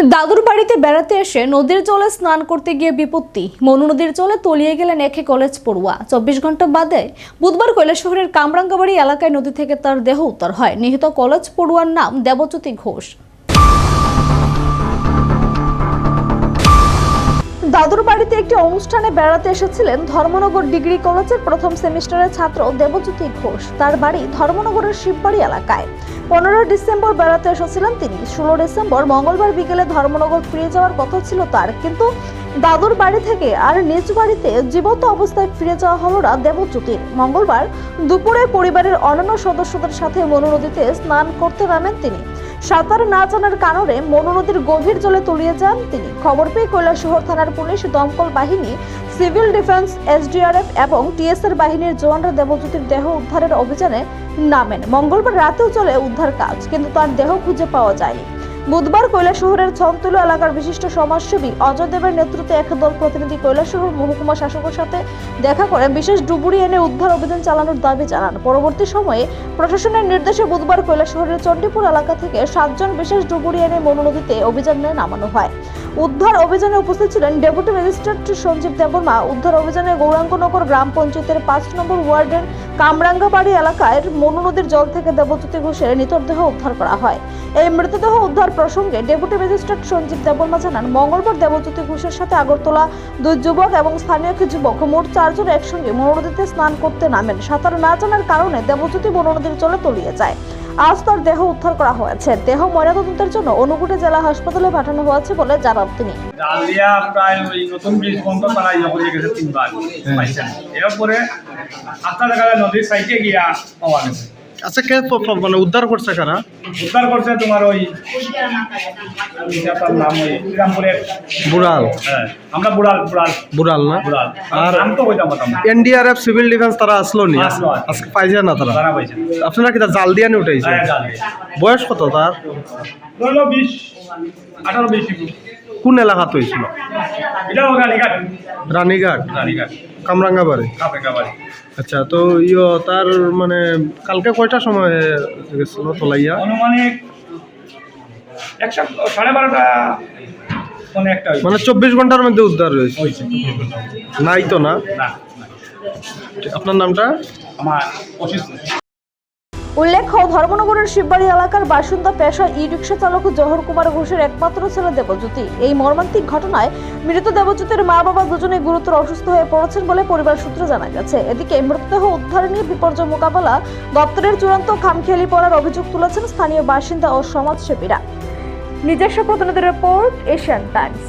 দাদুর বাড়িতে বেড়াতে এসে নদীর জলে স্নান করতে গিয়ে বিপত্তি। মনু নদীর জলে তলিয়ে গেলেন একে কলেজ পড়ুয়া। 24 ঘন্টা বাদে বুধবার কৈলাসহরের কামরাঙ্গাবাড়ি এলাকায় নদী থেকে তার দেহ উদ্ধার হয়। নিহত কলেজ পড়ুয়ার নাম দেবজ্যোতি ঘোষ। দাদুর বাড়িতে একটি অনুষ্ঠানে বেড়াতে এসেছিলেন ধর্মনগর ডিগ্রি কলেজের প্রথম সেমিস্টারের ছাত্র দেবজ্যোতি ঘোষ। তার বাড়ি ধর্মনগরের শিববাড়ি এলাকায়। 15 ডিসেম্বর বেড়াতে এসেছিলেন তিনি। 16 ডিসেম্বর মঙ্গলবার বিকেলে ধর্মনগর ফিরে যাওয়ার কথা ছিল তার, কিন্তু দাদুর বাড়ি থেকে আর নিজ বাড়িতে জীবন্ত অবস্থায় ফিরে যাওয়া হলো না দেবজ্যোতির। মঙ্গলবার দুপুরে পরিবারের অন্যান্য সদস্যদের সাথে মনু নদীতে স্নান করতে নামেন তিনি। সাঁতার না জানার কারণে মনু নদীর গভীর জলে তলিয়ে যান তিনি। খবর পেয়ে কৈলাসহর থানার পুলিশ, দমকল বাহিনী, সিভিল ডিফেন্স, এসডিআরএফ এবং টিএসআর বাহিনীর জওয়ানরা দেবজ্যোতির দেহ উদ্ধারের অভিযানে নামেন। মঙ্গলবার রাতেও চলে উদ্ধার কাজ, কিন্তু তার দেহ খুঁজে পাওয়া যায়নি। বুধবার কৈলাসহরের ছমতুলো এলাকার বিশিষ্ট সমাজসেবী অজয় দেবের নেতৃত্বে এক দল প্রতিনিধি কৈলাসহর মহকুমা শাসকের সাথে দেখা করে বিশেষ ডুবুরি এনে উদ্ধার অভিযান চালানোর দাবি জানান। পরবর্তী সময়ে প্রশাসনের নির্দেশে বুধবার কৈলাসহরের চণ্ডীপুর এলাকা থেকে 7 জন বিশেষ ডুবুরি এনে মনু নদীতে অভিযানে নামানো হয়। উদ্ধার অভিযানে উপস্থিত ছিলেন ডেপুটি ম্যাজিস্ট্রেট সঞ্জীব দেববর্মা। উদ্ধার অভিযানে গৌরাঙ্গনগর গ্রাম পঞ্চায়েতের 5 নম্বর ওয়ার্ডের কামরাঙ্গাবাড়ি এলাকায় মনু নদীর জল থেকে দেবজ্যোতি ঘোষের মৃতদেহ উদ্ধার করা হয়। এই মৃতদেহ উদ্ধার প্রসঙ্গে ডেপুটি ম্যাজিস্ট্রেট সঞ্জীব দেববর্মা জানান, মঙ্গলবার দেবজ্যোতি ঘোষের সাথে আগরতলা 2 যুবক এবং স্থানীয় কিছু যুবক মোট 4 জন একসঙ্গে মনু নদীতে স্নান করতে নামেন। সাঁতার না জানার কারণে দেবজ্যোতি মনু নদীর জলে তলিয়ে যায়। আজ তার দেহ উদ্ধার করা হয়েছে। দেহ ময়নাতদন্তের জন্য অনুগুটে জেলা হাসপাতালে পাঠানো হয়েছে বলে জানান তিনি। প্রায় নতুন ব্রিজ বন্ধ করা গেছে 3 বার পাইছেন। এরপরে আপনার জায়গায় নদীর সাইডে গিয়া পাওয়া গেছে। আচ্ছা, কে মানে উদ্ধার করছে কারা? উদ্ধার করছে তোমার ওই নাম ওই রামপুরের বুড়াল। হ্যাঁ, আমরা বুড়াল না? বুড়াল। আর নাম তো কইতাম না। এনডিআরএফ সিভিল ডিফেন্স তারা আসলো নি? আজকে পাইছে না তারা? তারা পাইছে। আপনারা কি জাল দিয়ে নি উঠাইছে? হ্যাঁ, জাল দিয়ে। বয়স কত তার? ধরো 18-20। কোন এলাকাত হয়েছিল? এটা রানীঘাট কামরাঙ্গাবাড়ি। আচ্ছা, তো তার মানে কালকে কয়টার সময় গেছিল তোলাইয়া? অনুমানিক 12:30 মানে 24 ঘন্টার মধ্যে উদ্ধার হয়েছে। নাই তো না? আপনার নামটা? আমার অশিস। উল্লেখ্য, ধর্মনগরের শিববাড়ি এলাকার বাসিন্দা পেশা ই-রিকশা চালক জহর কুমার ঘোষের একমাত্র ছেলে দেবজ্যোতি। এই মর্মান্তিক ঘটনায় মৃত দেবজ্যোতির মা-বাবা দুজনে গুরুতর অসুস্থ হয়ে পড়েছেন বলে পরিবার সূত্রে জানা গেছে। এদিকে মৃতদেহ উদ্ধার নিয়ে বিপর্যয় মোকাবেলা দপ্তরের চূড়ান্ত খামখেয়ালি পড়ার অভিযোগ তুলেছেন স্থানীয় বাসিন্দা ও সমাজসেবীরা। নিজস্ব প্রতিনিধি রিপোর্ট, এশিয়ান টাইমস।